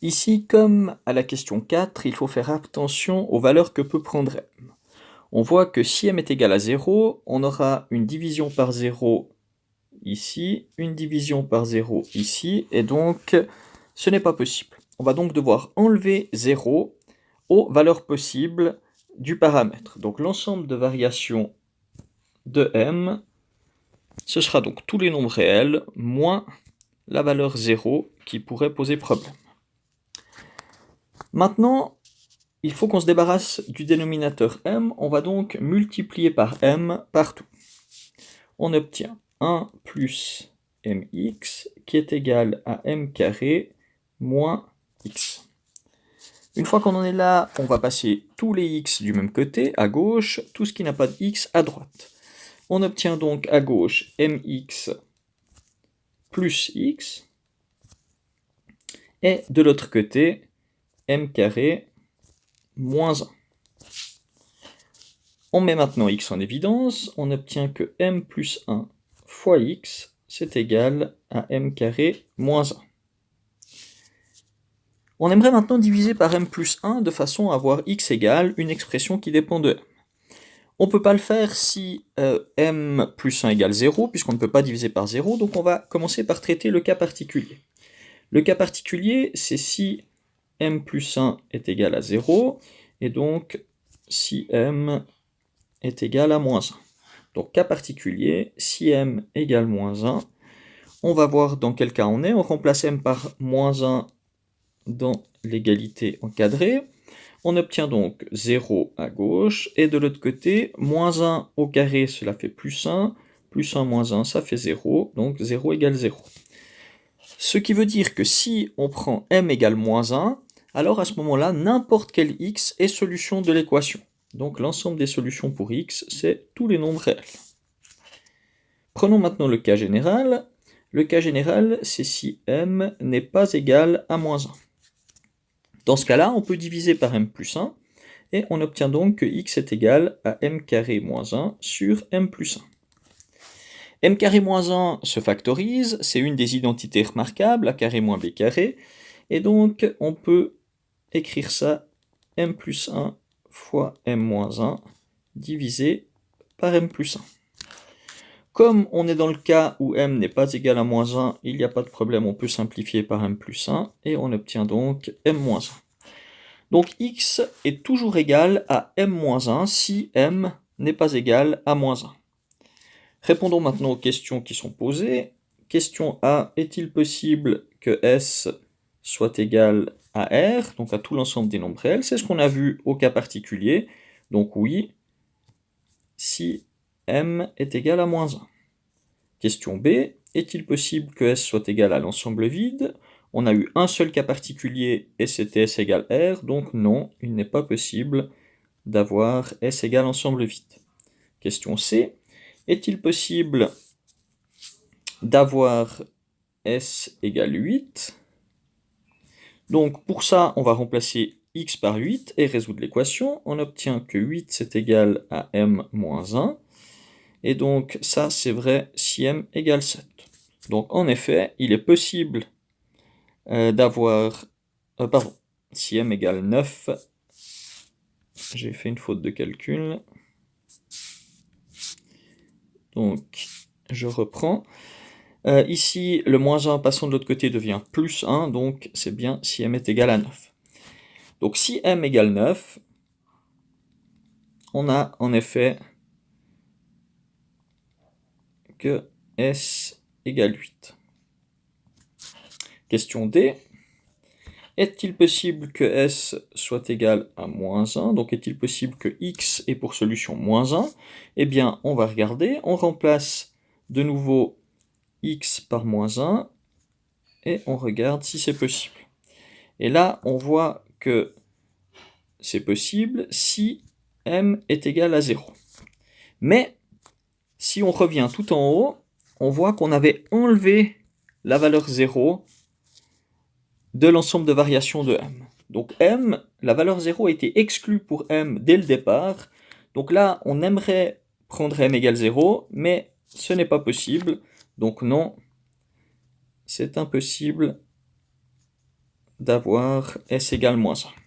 Ici, comme à la question 4, il faut faire attention aux valeurs que peut prendre m. On voit que si m est égal à 0, on aura une division par 0 ici, une division par 0 ici, et donc ce n'est pas possible. On va donc devoir enlever 0 aux valeurs possibles du paramètre. Donc l'ensemble de variations de m, ce sera donc tous les nombres réels moins la valeur 0 qui pourrait poser problème. Maintenant, il faut qu'on se débarrasse du dénominateur m, on va donc multiplier par m partout. On obtient 1 plus mx qui est égal à m carré moins x. Une fois qu'on en est là, on va passer tous les x du même côté, à gauche, tout ce qui n'a pas de x à droite. On obtient donc à gauche mx plus x, et de l'autre côté, m carré moins 1. On met maintenant x en évidence, on obtient que m plus 1 fois x, c'est égal à m carré moins 1. On aimerait maintenant diviser par m plus 1 de façon à avoir x égale une expression qui dépend de m. On ne peut pas le faire si m plus 1 égale 0, puisqu'on ne peut pas diviser par 0, donc on va commencer par traiter le cas particulier. Le cas particulier, c'est si m plus 1 est égal à 0, et donc si m est égal à moins 1. Donc cas particulier, si m égale moins 1, on va voir dans quel cas on est. On remplace m par moins 1 dans l'égalité encadrée. On obtient donc 0 à gauche, et de l'autre côté, moins 1 au carré, cela fait plus 1 moins 1, ça fait 0, donc 0 égale 0. Ce qui veut dire que si on prend m égale moins 1, alors à ce moment-là, n'importe quel x est solution de l'équation. Donc l'ensemble des solutions pour x, c'est tous les nombres réels. Prenons maintenant le cas général. Le cas général, c'est si m n'est pas égal à moins 1. Dans ce cas-là, on peut diviser par m plus 1, et on obtient donc que x est égal à m carré moins 1 sur m plus 1. M carré moins 1 se factorise, c'est une des identités remarquables, a carré moins b carré, et donc on peut écrire ça m plus 1 fois m moins 1 divisé par m plus 1. Comme on est dans le cas où m n'est pas égal à moins 1, il n'y a pas de problème, on peut simplifier par m plus 1, et on obtient donc m moins 1. Donc x est toujours égal à m moins 1 si m n'est pas égal à moins 1. Répondons maintenant aux questions qui sont posées. Question A, est-il possible que S soit égal à R, donc à tout l'ensemble des nombres réels? C'est ce qu'on a vu au cas particulier. Donc oui, si M est égal à moins 1. Question B, est-il possible que S soit égal à l'ensemble vide? On a eu un seul cas particulier et c'était S égale R, donc non, il n'est pas possible d'avoir S égale ensemble vide. Question C, est-il possible d'avoir S égale 8? Donc pour ça, on va remplacer x par 8 et résoudre l'équation. On obtient que 8 c'est égal à m moins 1. Et donc ça c'est vrai si m égale 7. Donc en effet, il est possible d'avoir... pardon, si m égale 9, j'ai fait une faute de calcul. Donc je reprends. Ici, le moins 1 passant de l'autre côté devient plus 1, donc c'est bien si m est égal à 9. Donc si m égale 9, on a en effet que S égale 8. Question D. Est-il possible que S soit égal à moins 1? Donc est-il possible que x ait pour solution moins 1? Eh bien, on va regarder. On remplace de nouveau x par moins 1 et on regarde si c'est possible. Et là, on voit que c'est possible si m est égal à 0. Mais si on revient tout en haut, on voit qu'on avait enlevé la valeur 0 de l'ensemble de variations de m. Donc m, la valeur 0 a été exclue pour m dès le départ. Donc là, on aimerait prendre m égale 0, mais ce n'est pas possible. Donc non, c'est impossible d'avoir s égale moins 1.